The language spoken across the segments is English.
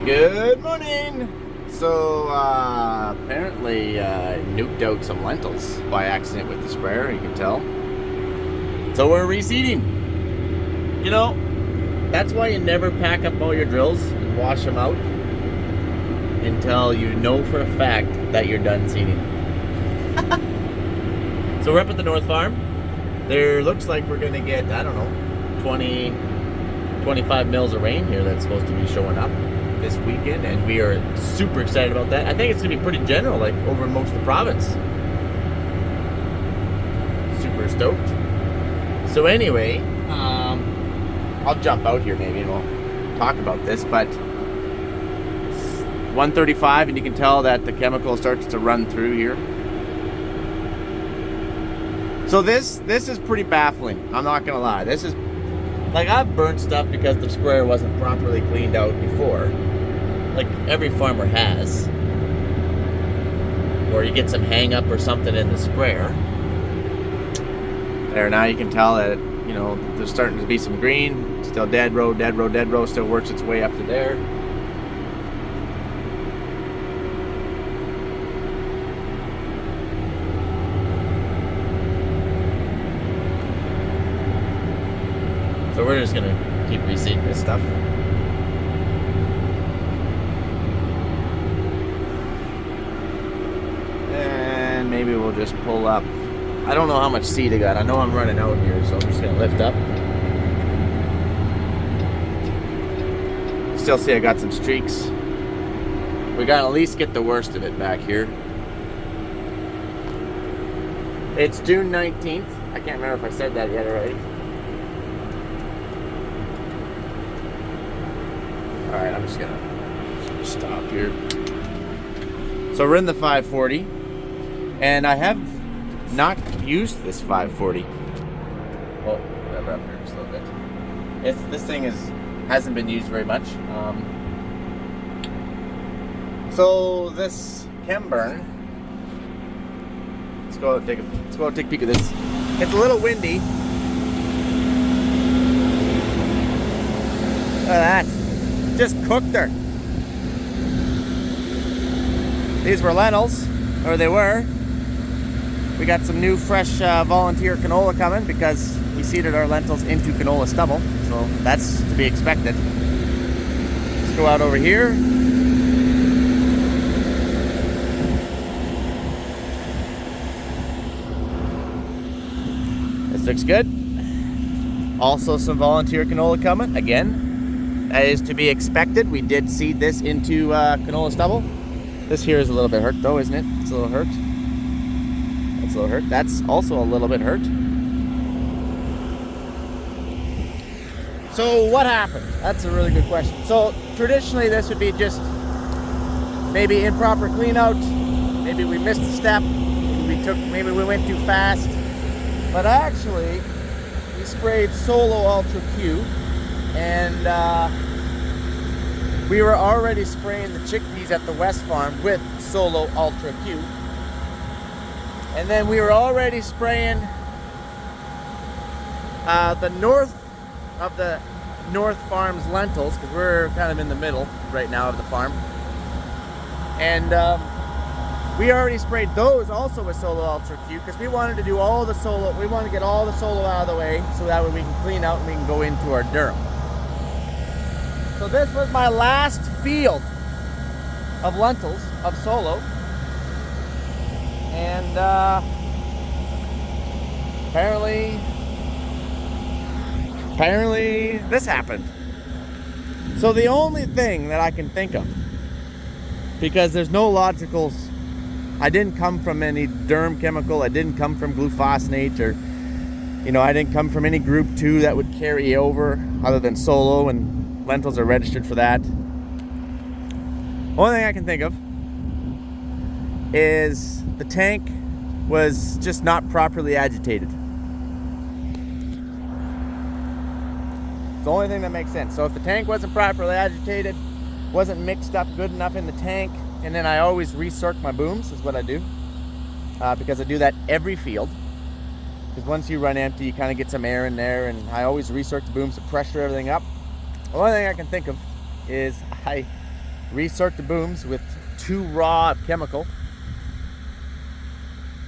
Good morning! So, apparently, nuked out some lentils by accident with the sprayer, you can tell. So we're reseeding. You know, that's why you never pack up all your drills and wash them out until you know for a fact that you're done seeding. So we're up at the North Farm. There looks like we're gonna get, I don't know, 20, 25 mils of rain here that's supposed to be showing up this weekend, and we are super excited about that. I think it's gonna be pretty general, like over most of the province. Super stoked. So anyway, I'll jump out here maybe and we'll talk about this, but it's 1:35 and you can tell that the chemical starts to run through here. So this is pretty baffling, I'm not gonna lie. This is, like, I've burnt stuff because the sprayer wasn't properly cleaned out before. Like every farmer has. Or you get some hang up or something in the sprayer. There, now you can tell that, you know, there's starting to be some green. Still dead row, still works its way up to there. So we're just gonna keep reseeding this stuff. And maybe we'll just pull up. I don't know how much seed I got. I know I'm running out here, so I'm just gonna lift up. Still see I got some streaks. We gotta at least get the worst of it back here. It's June 19th. I can't remember if I said that yet already. Alright, I'm just gonna stop here. So we're in the 540, and I have not used this 540. Well, whatever, up here just a little bit. This thing hasn't been used very much. So this chem burn. Let's go take a peek at this. It's a little windy. Look at that. Just cooked her. These were lentils, or they were. We got some new fresh volunteer canola coming because we seeded our lentils into canola stubble, so that's to be expected. Let's go out over here. This looks good. Also some volunteer canola coming, again. That is to be expected. We did seed this into canola stubble. This here is a little bit hurt though, isn't it? It's a little hurt. That's a little hurt. That's also a little bit hurt. So what happened? That's a really good question. So traditionally this would be just maybe improper clean out. Maybe we missed a step. Maybe we went too fast. But actually, we sprayed Solo Ultra Q, and we were already spraying the chickpeas at the West Farm with Solo Ultra Q. And then we were already spraying the north of the North Farm's lentils, because we're kind of in the middle right now of the farm. And we already sprayed those also with Solo Ultra Q because we wanted to do all the Solo, we want to get all the Solo out of the way so that way we can clean out and we can go into our durum. So this was my last field of lentils, of Solo. And apparently this happened. So the only thing that I can think of, because there's no logicals, I didn't come from any derm chemical, I didn't come from glufosinate, or, you know, I didn't come from any group 2 that would carry over other than Solo, and lentils are registered for that. Only thing I can think of is the tank was just not properly agitated. It's the only thing that makes sense. So if the tank wasn't properly agitated, wasn't mixed up good enough in the tank, and then I always recirc my booms is what I do, because I do that every field. Because once you run empty, you kind of get some air in there, and I always recirc the booms to pressure everything up. The only thing I can think of is I recirc the booms with 2 raw of chemical,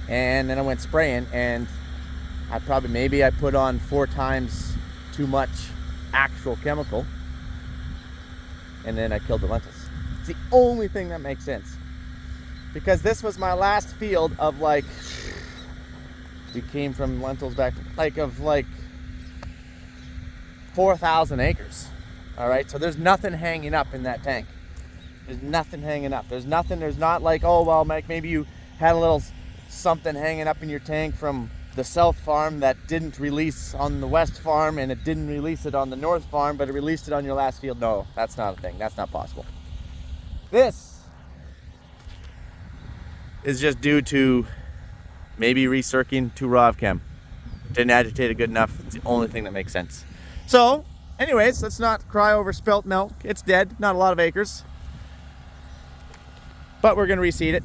and then I went spraying, and maybe I put on 4 times too much actual chemical, and then I killed the lentils. It's the only thing that makes sense, because this was my last field of like, we came from lentils back of 4,000 acres. All right, so there's nothing hanging up in that tank. There's nothing hanging up. There's not like, oh well, Mike, maybe you had a little something hanging up in your tank from the south farm that didn't release on the west farm, and it didn't release it on the north farm, but it released it on your last field. No, that's not a thing. That's not possible. This is just due to maybe recircing 2 raw of chem. Didn't agitate it good enough. It's the only thing that makes sense. So, anyways, let's not cry over spilt milk. It's dead. Not a lot of acres. But we're going to reseed it.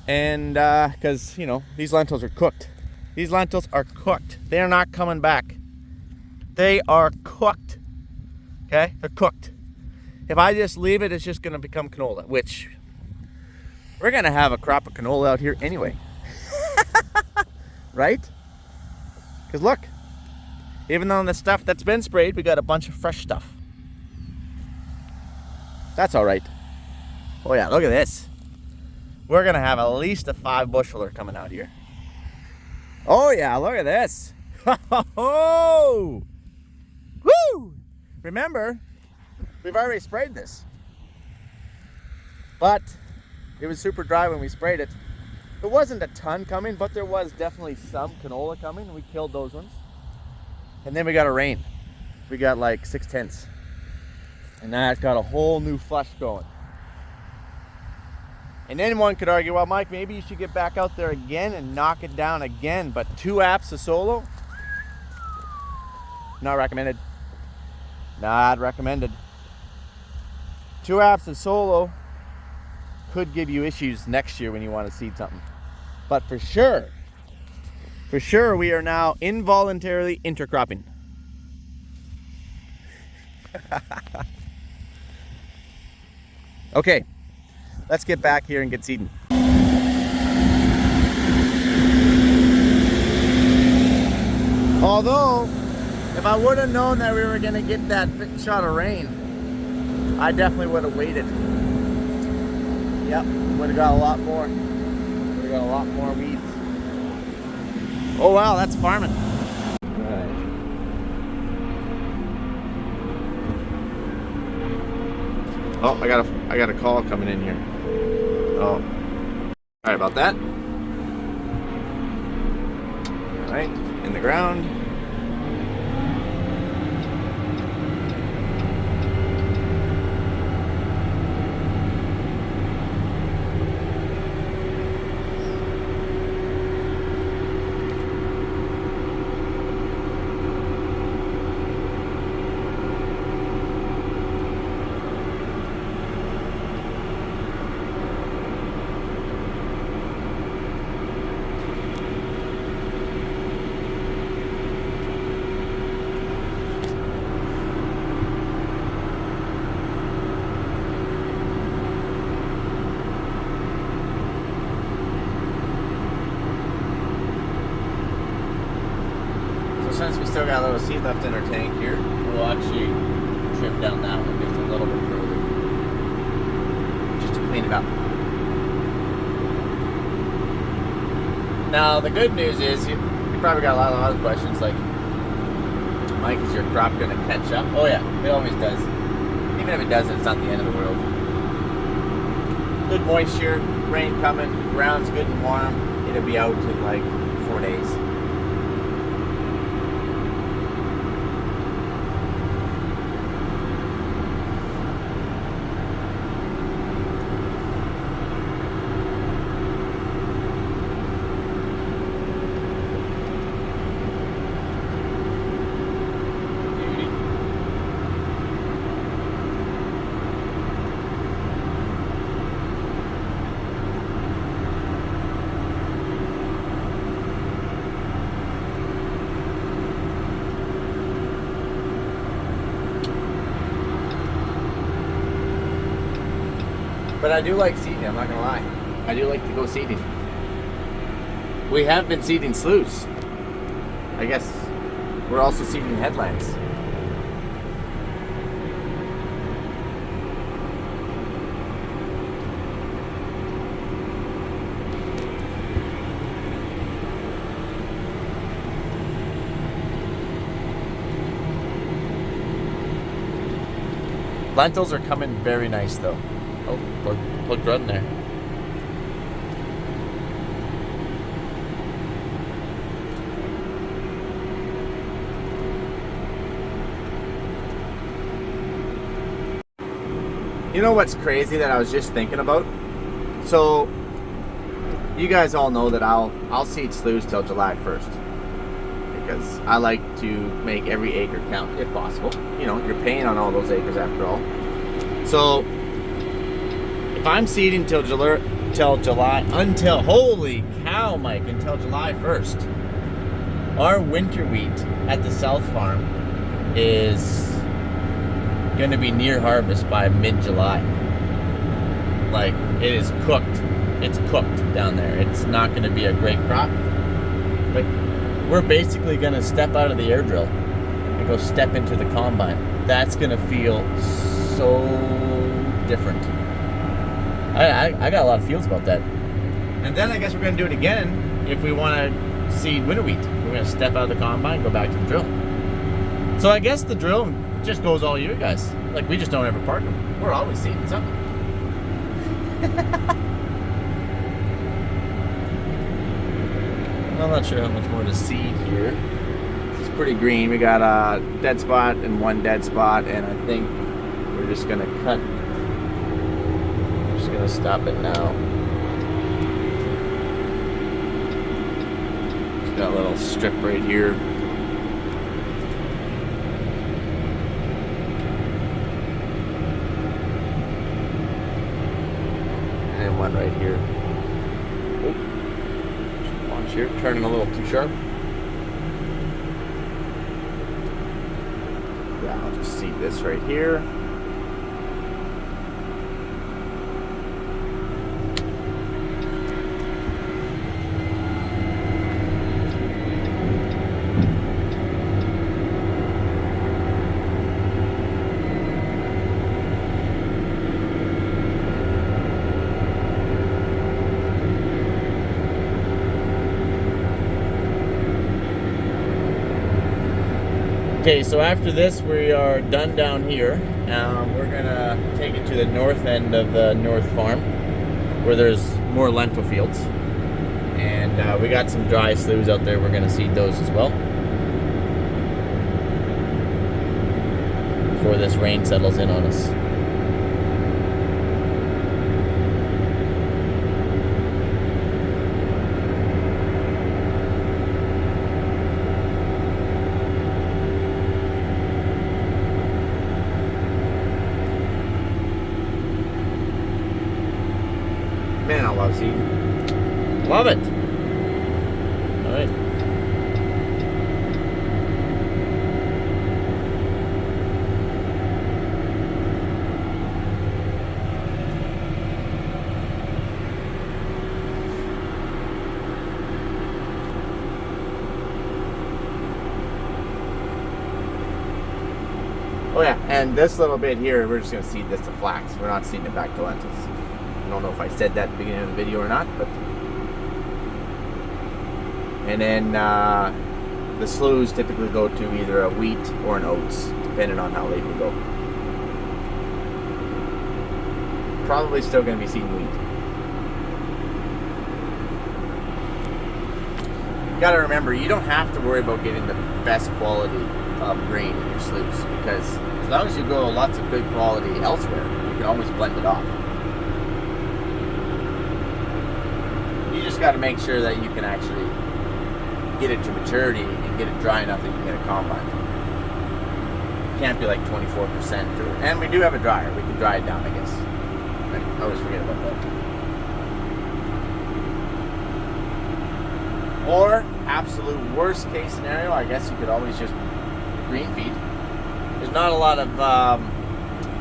And, because, you know, these lentils are cooked. These lentils are cooked. They're not coming back. They are cooked. Okay? They're cooked. If I just leave it, it's just going to become canola, which we're going to have a crop of canola out here anyway. Right? Because look, even on the stuff that's been sprayed, we got a bunch of fresh stuff. That's all right. Oh yeah, look at this. We're going to have at least a 5 busheler coming out here. Oh yeah, look at this. Oh! Woo! Remember, we've already sprayed this. But it was super dry when we sprayed it. There wasn't a ton coming, but there was definitely some canola coming. We killed those ones. And then we got a rain. We got like 6/10. And that got a whole new flush going. And anyone could argue, well, Mike, maybe you should get back out there again and knock it down again. But 2 apps of solo, not recommended. Not recommended. 2 apps of solo could give you issues next year when you want to seed something. But for sure, we are now involuntarily intercropping. Okay, let's get back here and get seeding. Although, if I would have known that we were going to get that shot of rain, I definitely would have waited. Yep, would have got a lot more. Would have got a lot more weeds. Oh wow, that's farming. Alright. Oh, I got a call coming in here. Oh. Sorry about that. Alright, in the ground. Since we still got a little seed left in our tank here, we'll actually trim down that one just a little bit further, just to clean it up. Now the good news is, you probably got a lot of other questions like, Mike, is your crop going to catch up? Oh yeah, it always does. Even if it doesn't, it's not the end of the world. Good moisture, rain coming, ground's good and warm, it'll be out in like 4 days. But I do like seeding, I'm not gonna lie. I do like to go seeding. We have been seeding sloughs. I guess we're also seeding headlands. Lentils are coming very nice though. Oh, plug run there. You know what's crazy that I was just thinking about? So, you guys all know that I'll seed sloughs till July 1st. Because I like to make every acre count if possible. You know, you're paying on all those acres after all. So, if I'm seeding till July, holy cow, Mike, until July 1st, our winter wheat at the South Farm is going to be near harvest by mid-July. Like, it is cooked. It's cooked down there. It's not going to be a great crop. But we're basically going to step out of the air drill and go step into the combine. That's going to feel so different. I got a lot of feels about that. And then I guess we're going to do it again if we want to seed winter wheat. We're going to step out of the combine, go back to the drill. So I guess the drill just goes all year, guys. Like, we just don't ever park them. We're always seeding something. I'm not sure how much more to seed here. It's pretty green. We got a dead spot and one dead spot, and I think we're just gonna cut. Just gonna stop it now. Just got a little strip right here. And one right here. Launch here, turning a little too sharp. Yeah, I'll just seed this right here. Okay, so after this we are done down here. We're gonna take it to the north end of the North Farm where there's more lentil fields, and we got some dry sloughs out there. We're gonna seed those as well before this rain settles in on us. Man, I love seeding. Love it. All right. Oh yeah, and this little bit here, we're just gonna seed this to flax. We're not seeding it back to lentils. I don't know if I said that at the beginning of the video or not, but. And then the sloughs typically go to either a wheat or an oats, depending on how late we go. Probably still going to be seeding wheat. You got to remember, you don't have to worry about getting the best quality of grain in your sloughs, because as long as you grow lots of good quality elsewhere, you can always blend it off. You just got to make sure that you can actually get it to maturity and get it dry enough that you can get a combine. It can't be like 24%. And we do have a dryer. We can dry it down, I guess. I always forget about that. Or, absolute worst case scenario, I guess you could always just green feed. There's not a lot of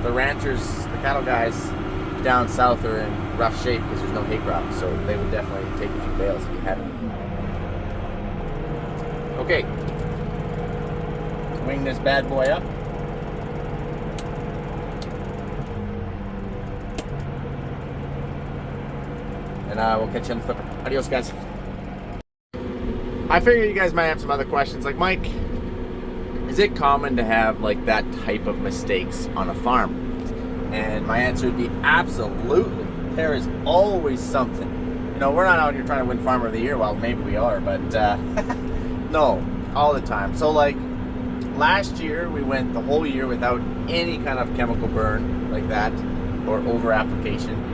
the ranchers, the cattle guys, down south are in rough shape because there's no hay crop, so they would definitely take a few bales if you had them. Okay, wing this bad boy up. And we'll catch you on the flipper. Adios, guys. I figure you guys might have some other questions. Like, Mike, is it common to have like that type of mistakes on a farm? And my answer would be absolutely. There is always something. You know, we're not out here trying to win Farmer of the Year. Well, maybe we are, but no, all the time. So like last year, we went the whole year without any kind of chemical burn like that or over application.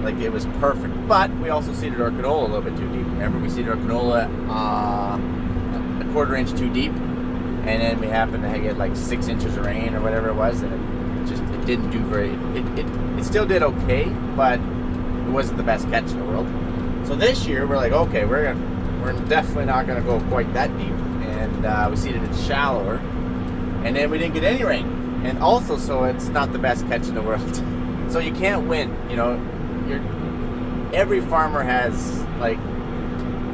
Like, it was perfect. But we also seeded our canola a little bit too deep. Remember, we seeded our canola a 1/4 inch too deep, and then we happened to get like 6 inches of rain or whatever it was, and it didn't do very. It still did okay, but it wasn't the best catch in the world. So this year we're like, okay, we're definitely not gonna go quite that deep, and we seeded it shallower, and then we didn't get any rain, and also so it's not the best catch in the world. So you can't win, you know. Every farmer has, like,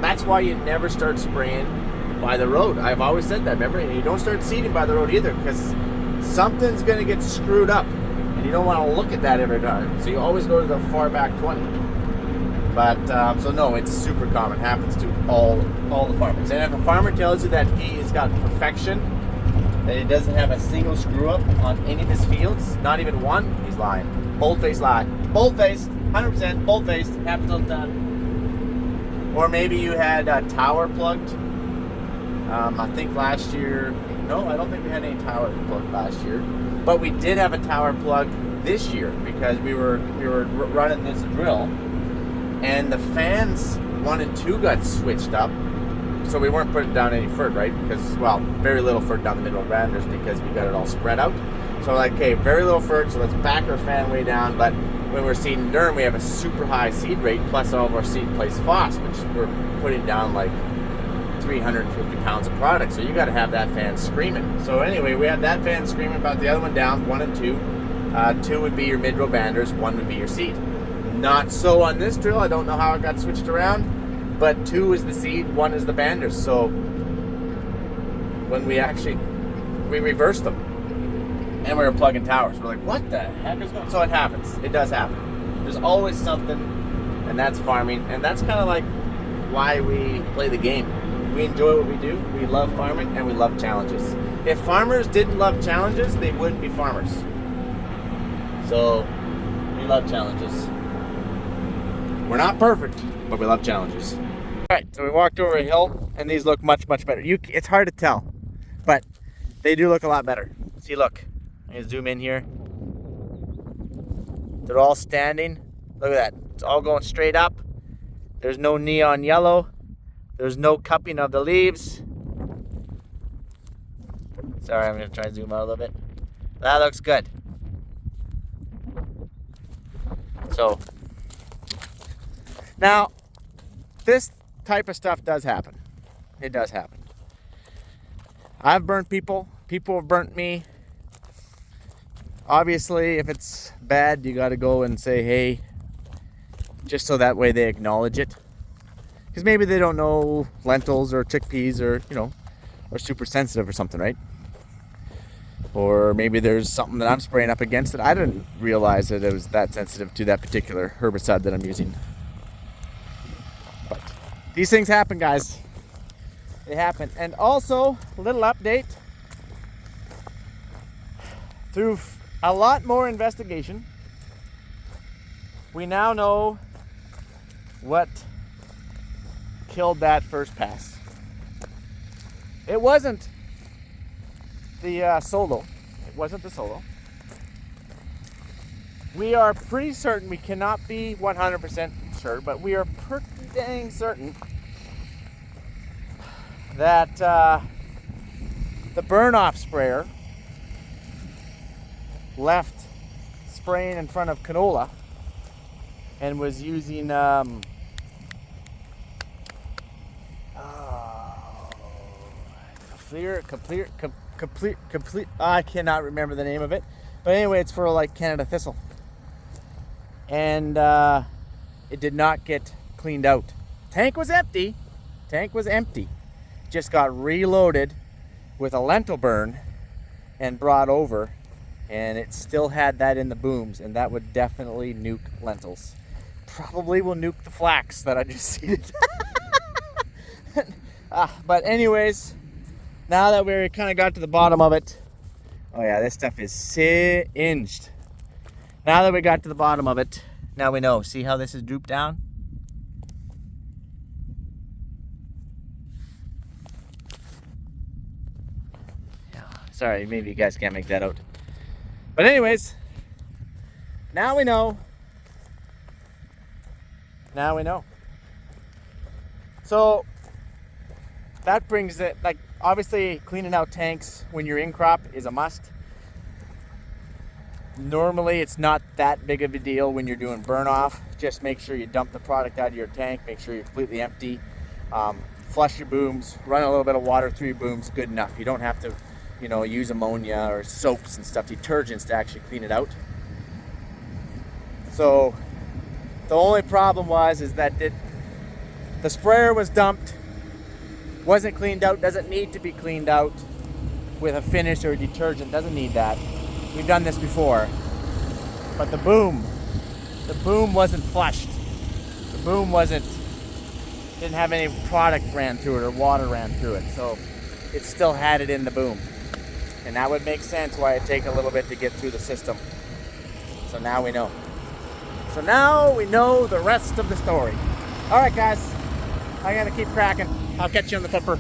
that's why you never start spraying by the road. I've always said that, remember? And you don't start seeding by the road either, because something's going to get screwed up, and you don't want to look at that every time. So you always go to the far back 20. But, so no, it's super common. It happens to all the farmers. And if a farmer tells you that he's got perfection, that he doesn't have a single screw up on any of his fields, not even one, he's lying. Bold-faced lie. Bold-faced. 100% bold-faced, happens all the time. Or maybe you had a tower plugged. I think last year, no, I don't think we had any towers plugged last year. But we did have a tower plug this year because we were running this drill, and the fans 1 and 2 got switched up. So we weren't putting down any fert, right? Because, well, very little fert down the middle of Randers because we got it all spread out. So like, okay, very little fert, so let's back our fan way down. But when we're seeding durum, we have a super high seed rate, plus all of our seed plays phos, which we're putting down like 350 pounds of product. So you got to have that fan screaming. So anyway, we had that fan screaming, about the other one down, 1 and 2. 2 would be your mid-row banders, 1 would be your seed. Not so on this drill. I don't know how it got switched around, but 2 is the seed, 1 is the banders. So when we reversed them, and we were plugging towers. We're like, what the heck is going on? So it happens. It does happen. There's always something, and that's farming. And that's kind of like why we play the game. We enjoy what we do. We love farming, and we love challenges. If farmers didn't love challenges, they wouldn't be farmers. So we love challenges. We're not perfect, but we love challenges. All right, so we walked over a hill, and these look much, much better. It's hard to tell, but they do look a lot better. See, look. I'm going to zoom in here. They're all standing. Look at that. It's all going straight up. There's no neon yellow. There's no cupping of the leaves. Sorry, I'm going to try and zoom out a little bit. That looks good. So, now, this type of stuff does happen. It does happen. I've burnt people. People have burnt me. Obviously, if it's bad, you got to go and say, hey, just so that way they acknowledge it. Because maybe they don't know lentils or chickpeas or, you know, are super sensitive or something, right? Or maybe there's something that I'm spraying up against that I didn't realize that it was that sensitive to that particular herbicide that I'm using. But these things happen, guys. They happen. And also, a little update. Through a lot more investigation, we now know what killed that first pass. It wasn't the solo. It wasn't the solo. We are pretty certain, we cannot be 100% sure, but we are pretty dang certain that the burn-off sprayer left spraying in front of canola and was using complete I cannot remember the name of it, but anyway, it's for like Canada thistle. and it did not get cleaned out. Tank was empty. Tank was empty. Just got reloaded with a lentil burn and brought over, and it still had that in the booms, and that would definitely nuke lentils. Probably will nuke the flax that I just seeded. But anyways, now that we kind of got to the bottom of it, oh yeah, this stuff is singed. Now that we got to the bottom of it, now we know. See how this is drooped down? Yeah, sorry, maybe you guys can't make that out. But anyways, now we know. Now we know. So that brings it, like, obviously cleaning out tanks when you're in crop is a must. Normally it's not that big of a deal when you're doing burn off. Just make sure you dump the product out of your tank, make sure you're completely empty. Flush your booms, run a little bit of water through your booms, good enough. You don't have to, you know, use ammonia or soaps and stuff, detergents to actually clean it out. So the only problem is that the sprayer was dumped, wasn't cleaned out, doesn't need to be cleaned out with a finish or a detergent, doesn't need that. We've done this before. But the boom wasn't flushed. The boom didn't have any product ran through it or water ran through it, so it still had it in the boom. And that would make sense why it'd take a little bit to get through the system. So now we know. So now we know the rest of the story. All right, guys, I gotta keep cracking. I'll catch you on the flipper.